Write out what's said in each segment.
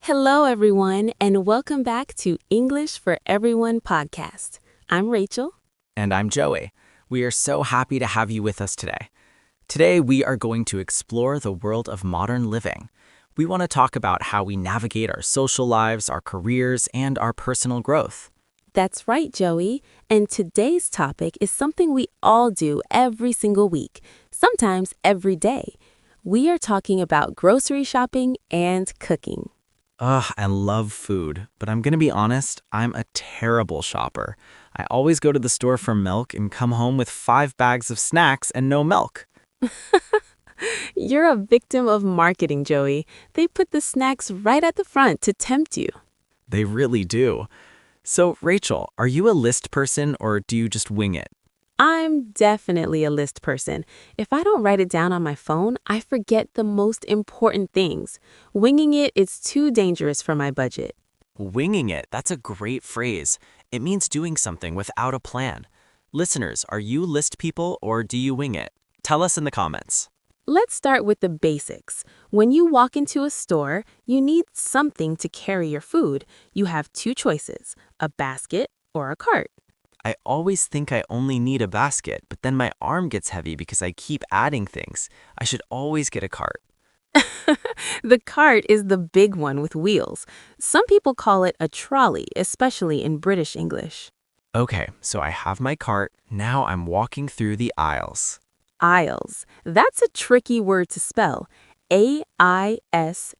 Hello, everyone, and welcome back to English for Everyone podcast. I'm Rachel. And I'm Joey. We are so happy to have you with us today. Today, we are going to explore the world of modern living. We want to talk about how we navigate our social lives, our careers, and our personal growth. That's right, Joey. And today's topic is something we all do every single week, sometimes every day. We are talking about grocery shopping and cooking. Ugh, I love food, but I'm going to be honest, I'm a terrible shopper. I always go to the store for milk and come home with 5 bags of snacks and no milk. You're a victim of marketing, Joey. They put the snacks right at the front to tempt you. They really do. So, Rachel, are you a list person or do you just wing it? I'm definitely a list person. If I don't write it down on my phone, I forget the most important things. Winging it is too dangerous for my budget. Winging it, that's a great phrase. It means doing something without a plan. Listeners, are you list people or do you wing it? Tell us in the comments. Let's start with the basics. When you walk into a store, you need something to carry your food. You have two choices, a basket or a cart. I always think I only need a basket, but then my arm gets heavy because I keep adding things. I should always get a cart. The cart is the big one with wheels. Some people call it a trolley, especially in British English. Okay, so I have my cart. Now I'm walking through the aisles. Aisles. That's a tricky word to spell. Aisles.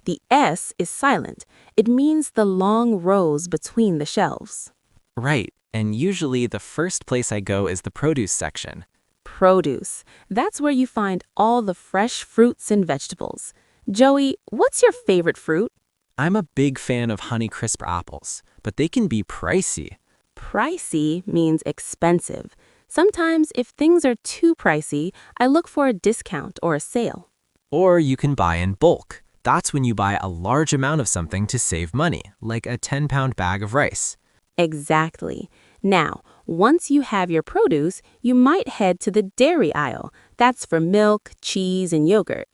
The S is silent. It means the long rows between the shelves. Right, and usually the first place I go is the produce section. Produce. That's where you find all the fresh fruits and vegetables. Joey, what's your favorite fruit? I'm a big fan of Honeycrisp apples, but they can be pricey. Pricey means expensive. Sometimes, if things are too pricey, I look for a discount or a sale. Or you can buy in bulk. That's when you buy a large amount of something to save money, like a 10-pound bag of rice. Exactly. Now, once you have your produce, you might head to the dairy aisle. That's for milk, cheese, and yogurt.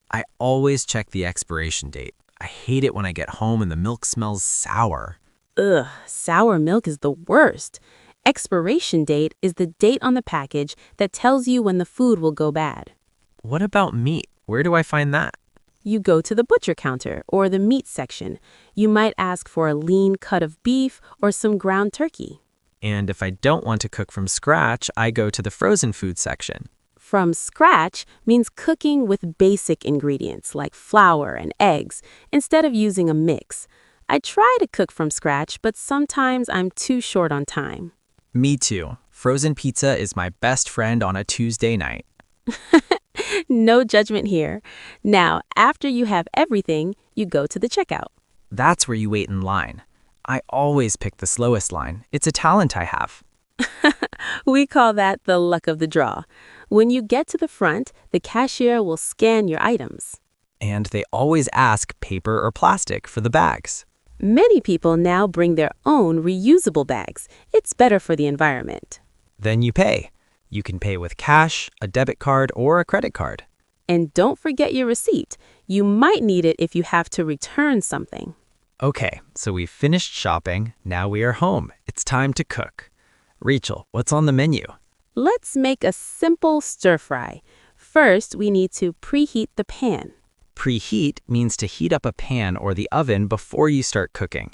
I always check the expiration date. I hate it when I get home and the milk smells sour. Ugh, sour milk is the worst. Expiration date is the date on the package that tells you when the food will go bad. What about meat? Where do I find that? You go to the butcher counter or the meat section. You might ask for a lean cut of beef or some ground turkey. And if I don't want to cook from scratch, I go to the frozen food section. From scratch means cooking with basic ingredients like flour and eggs instead of using a mix. I try to cook from scratch, but sometimes I'm too short on time. Me too. Frozen pizza is my best friend on a Tuesday night. No judgment here. Now, after you have everything, you go to the checkout. That's where you wait in line. I always pick the slowest line. It's a talent I have. We call that the luck of the draw. When you get to the front, the cashier will scan your items. And they always ask paper or plastic for the bags. Many people now bring their own reusable bags. It's better for the environment. Then you pay. You can pay with cash, a debit card, or a credit card. And don't forget your receipt. You might need it if you have to return something. Okay, so we've finished shopping. Now we are home. It's time to cook. Rachel, what's on the menu? Let's make a simple stir fry. First, we need to preheat the pan. Preheat means to heat up a pan or the oven before you start cooking.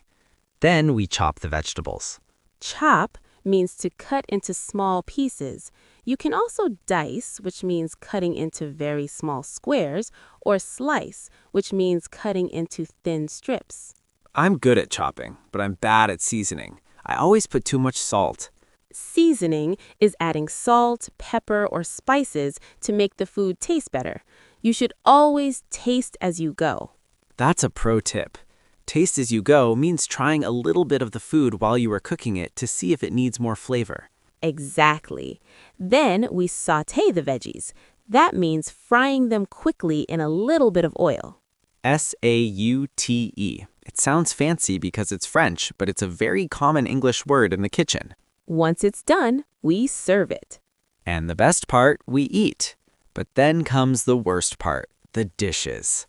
Then we chop the vegetables. Chop means to cut into small pieces. You can also dice, which means cutting into very small squares, or slice, which means cutting into thin strips. I'm good at chopping, but I'm bad at seasoning. I always put too much salt. Seasoning is adding salt, pepper, or spices to make the food taste better. You should always taste as you go. That's a pro tip. Taste as you go means trying a little bit of the food while you are cooking it to see if it needs more flavor. Exactly. Then we sauté the veggies. That means frying them quickly in a little bit of oil. Saute. It sounds fancy because it's French, but it's a very common English word in the kitchen. Once it's done, we serve it. And the best part, we eat. But then comes the worst part, the dishes.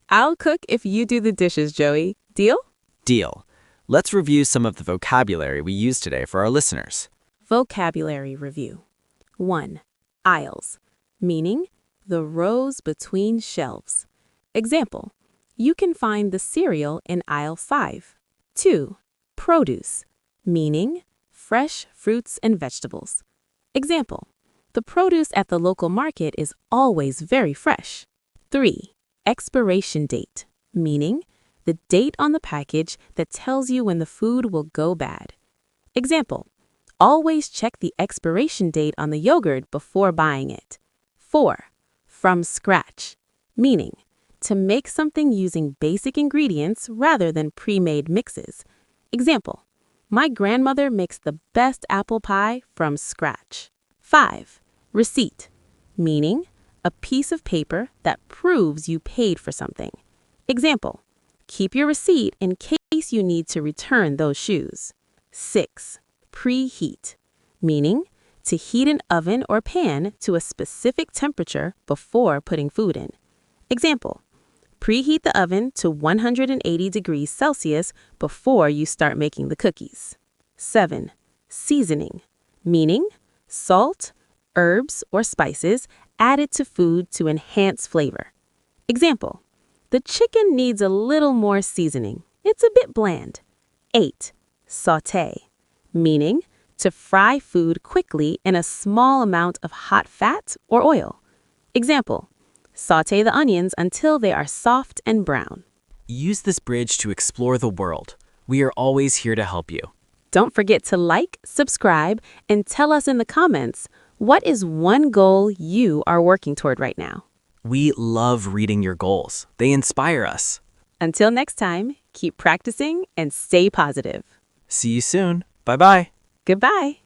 I'll cook if you do the dishes, Joey. Deal? Deal. Let's review some of the vocabulary we used today for our listeners. Vocabulary review. 1. Aisles, meaning the rows between shelves. Example, you can find the cereal in aisle 5. 2. Produce, meaning fresh fruits and vegetables. Example, the produce at the local market is always very fresh. 3. Expiration date, meaning the date on the package that tells you when the food will go bad. Example, always check the expiration date on the yogurt before buying it. 4. From scratch, meaning to make something using basic ingredients rather than pre-made mixes. Example, my grandmother makes the best apple pie from scratch. 5. Receipt, meaning a piece of paper that proves you paid for something. Example, keep your receipt in case you need to return those shoes. 6. Preheat, meaning to heat an oven or pan to a specific temperature before putting food in. Example, preheat the oven to 180 degrees Celsius before you start making the cookies. 7. Seasoning, meaning salt, herbs, or spices added to food to enhance flavor. Example, the chicken needs a little more seasoning. It's a bit bland. 8. Sauté, meaning to fry food quickly in a small amount of hot fat or oil. Example, sauté the onions until they are soft and brown. Use this bridge to explore the world. We are always here to help you. Don't forget to like, subscribe, and tell us in the comments, what is one goal you are working toward right now? We love reading your goals. They inspire us. Until next time, keep practicing and stay positive. See you soon. Bye-bye. Goodbye.